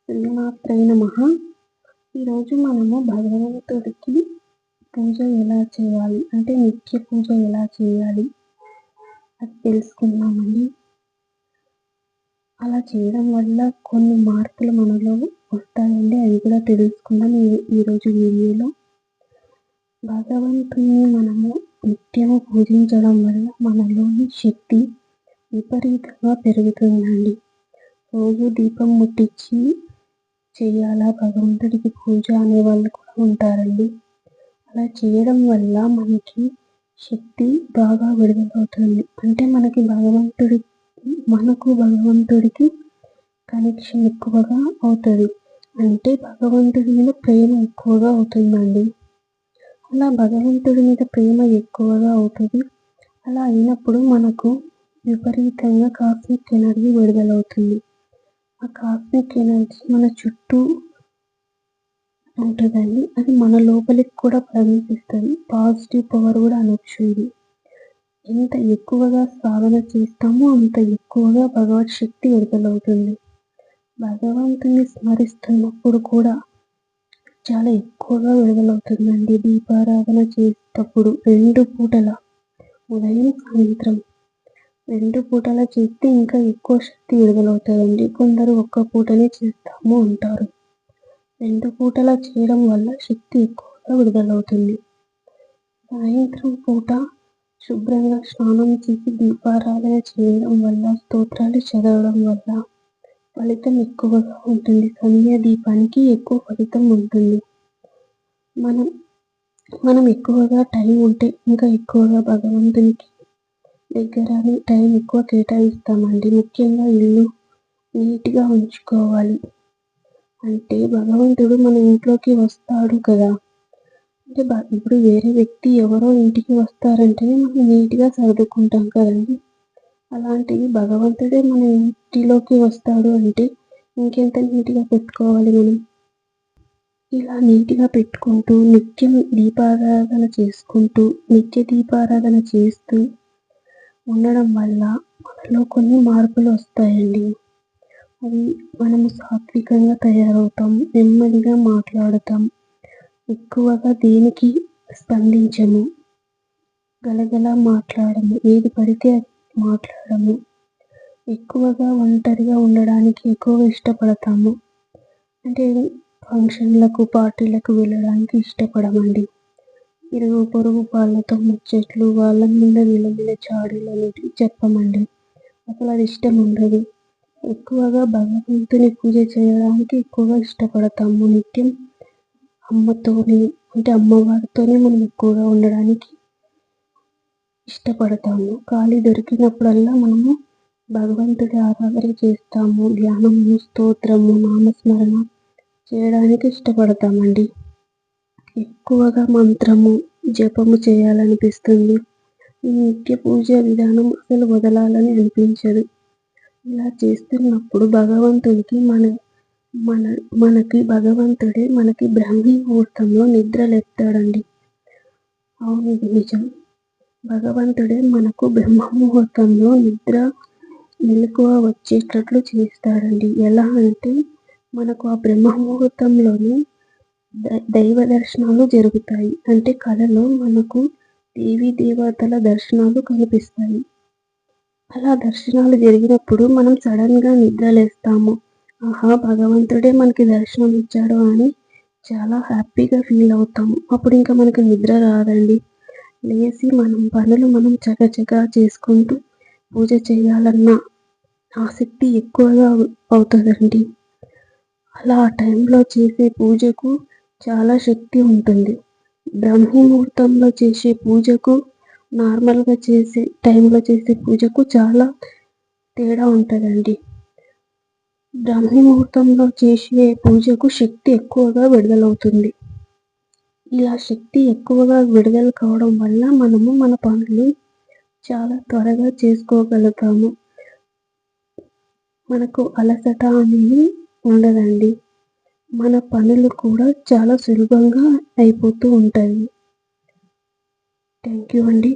శ్రీమాత్రే నమః. ఈరోజు మనము భగవంతుడికి పూజ ఎలా చేయాలి అంటే నిత్య పూజ ఎలా చేయాలి అది తెలుసుకుందామండి. అలా చేయడం వల్ల కొన్ని మార్పులు మనలో వస్తాయండి. అవి కూడా తెలుసుకుందాం ఈరోజు వీడియోలో. భగవంతుని మనము నిత్యము పూజించడం వల్ల మనలోని శక్తి విపరీతంగా పెరుగుతుందండి. రోజు దీపం ముట్టించి చేయాలా భగవంతుడికి పూజ అనే వాళ్ళు కూడా ఉంటారండి. అలా చేయడం వల్ల మనకి శక్తి బాగా విడుదలవుతుంది. అంటే మనకు భగవంతుడికి కనెక్షన్ ఎక్కువగా అవుతుంది. అంటే భగవంతుడి మీద ప్రేమ ఎక్కువగా అవుతుందండి. అలా భగవంతుడి మీద ప్రేమ ఎక్కువగా అవుతుంది. అలా అయినప్పుడు మనకు విపరీతంగా కాస్మిక్ ఎనర్జీ విడుదలవుతుంది. ఆ కాస్మిక్ ఎనర్జీ మన చుట్టూ ఉంటుందండి. అది మన లోపలికి కూడా ప్రవేశిస్తుంది. పాజిటివ్ పవర్ కూడా అనొచ్చు ఇది. ఎంత ఎక్కువగా సాధన చేస్తామో అంత ఎక్కువగా భగవత్ శక్తి విడుదలవుతుంది. భగవంతుని స్మరిస్తున్నప్పుడు కూడా చాలా ఎక్కువగా విడుదలవుతుందండి. దీపారాధన చేసేటప్పుడు 2 పూటల ఉదయం సాయంత్రం 2 పూటల చేస్తే ఇంకా ఎక్కువ శక్తి విడుదలవుతుందండి. కొందరు ఒక్క పూటనే చేస్తాము అంటారు. 2 పూటల చేయడం వల్ల శక్తి ఎక్కువగా విడుదలవుతుంది. సాయంత్రం పూట శుభ్రంగా స్నానం చేసి దీపారాధన చేయడం వల్ల, స్తోత్రాలు చదవడం వల్ల ఫలితం ఎక్కువగా ఉంటుంది. సంధ్యా దీపానికి ఎక్కువ ఫలితం ఉంటుంది. మనం ఎక్కువగా టైం ఉంటే ఇంకా ఎక్కువగా భగవంతునికి దగ్గర టైం ఎక్కువ కేటాయిస్తామండి. ముఖ్యంగా ఇల్లు నీట్గా ఉంచుకోవాలి. అంటే భగవంతుడు మన ఇంట్లోకి వస్తాడు కదా. అంటే ఇప్పుడు వేరే వ్యక్తి ఎవరో ఇంటికి వస్తారంటేనే మనం నీట్గా సర్దుకుంటాం కదండి. అలాంటిది భగవంతుడే మన ఇంటిలోకి వస్తాడు అంటే ఇంకెంత నీట్గా పెట్టుకోవాలి మనం. ఇలా నీట్గా పెట్టుకుంటూ నిత్యం దీపారాధన చేసుకుంటూ నిత్య దీపారాధన చేస్తూ ఉండడం వల్ల మనలో కొన్ని మార్పులు వస్తాయండి. అవి మనము సాత్వికంగా తయారవుతాం, నెమ్మదిగా మాట్లాడతాం, ఎక్కువగా దేనికి స్పందించము, గలగల మాట్లాడము, ఏది పడితే మాట్లాడము, ఎక్కువగా ఒంటరిగా ఉండడానికి ఎక్కువగా ఇష్టపడతాము. అంటే ఫంక్షన్లకు పార్టీలకు వెళ్ళడానికి ఇష్టపడమండి. ఇరుగు పొరుగు వాళ్ళతో ముచ్చట్లు, వాళ్ళ మీద వీళ్ళ మీద చాడీలు అనేటివి చెప్పమండి. అసలు అది ఇష్టం ఉండదు. ఎక్కువగా భగవంతుని పూజ చేయడానికి ఎక్కువగా ఇష్టపడతాము. నిత్యం అమ్మతోని అంటే అమ్మవారితోనే మనం ఎక్కువగా ఉండడానికి ఇష్టపడతాము. ఖాళీ దొరికినప్పుడల్లా మనము భగవంతుడి ఆరాధన చేస్తాము. ధ్యానము, స్తోత్రము, నామస్మరణ చేయడానికి ఇష్టపడతామండి. ఎక్కువగా మంత్రము, జపము చేయాలనిపిస్తుంది. ఈ నిత్య పూజ విధానం అసలు వదలాలని అనిపించదు. ఇలా చేస్తున్నప్పుడు భగవంతుడికి మనకి భగవంతుడే మనకి బ్రాహ్మీ ముహూర్తంలో నిద్రలేపుతాడండి. అవును, ఇది నిజం. భగవంతుడే మనకు బ్రహ్మ ముహూర్తంలో మెలకువ వచ్చేటట్లు చేస్తాడండి. ఎలా అంటే మనకు ఆ బ్రహ్మ ముహూర్తంలోనే దైవ దర్శనాలు జరుగుతాయి. అంటే కలలో మనకు దేవీ దేవతల దర్శనాలు కనిపిస్తాయి. అలా దర్శనాలు జరిగినప్పుడు మనం సడన్గా నిద్రలేస్తాము. ఆహా, భగవంతుడే మనకి దర్శనం ఇచ్చాడు అని చాలా హ్యాపీగా ఫీల్ అవుతాము. అప్పుడు ఇంకా మనకి నిద్ర రాదండి. లేచి మనం చకచకా చేసుకుంటూ పూజ చేయాలన్న ఆసక్తి ఎక్కువగా అవుతుందండి. అలా ఆ టైంలో చేసే పూజకు చాలా శక్తి ఉంటుంది. బ్రాహ్మీ ముహూర్తంలో చేసే పూజకు నార్మల్గా చేసే టైంలో చేసే పూజకు చాలా తేడా ఉంటుందండి. బ్రాహ్మీ ముహూర్తంలో చేసే పూజకు శక్తి ఎక్కువగా విడుదలవుతుంది. ఇలా శక్తి ఎక్కువగా విడుదల కావడం వల్ల మనము మన పనులు చాలా త్వరగా చేసుకోగలుగుతాము. మనకు అలసట అనేది ఉండదండి. మన పనులు కూడా చాలా సులభంగా అయిపోతూ ఉంటాయి. థ్యాంక్ యూ అండి.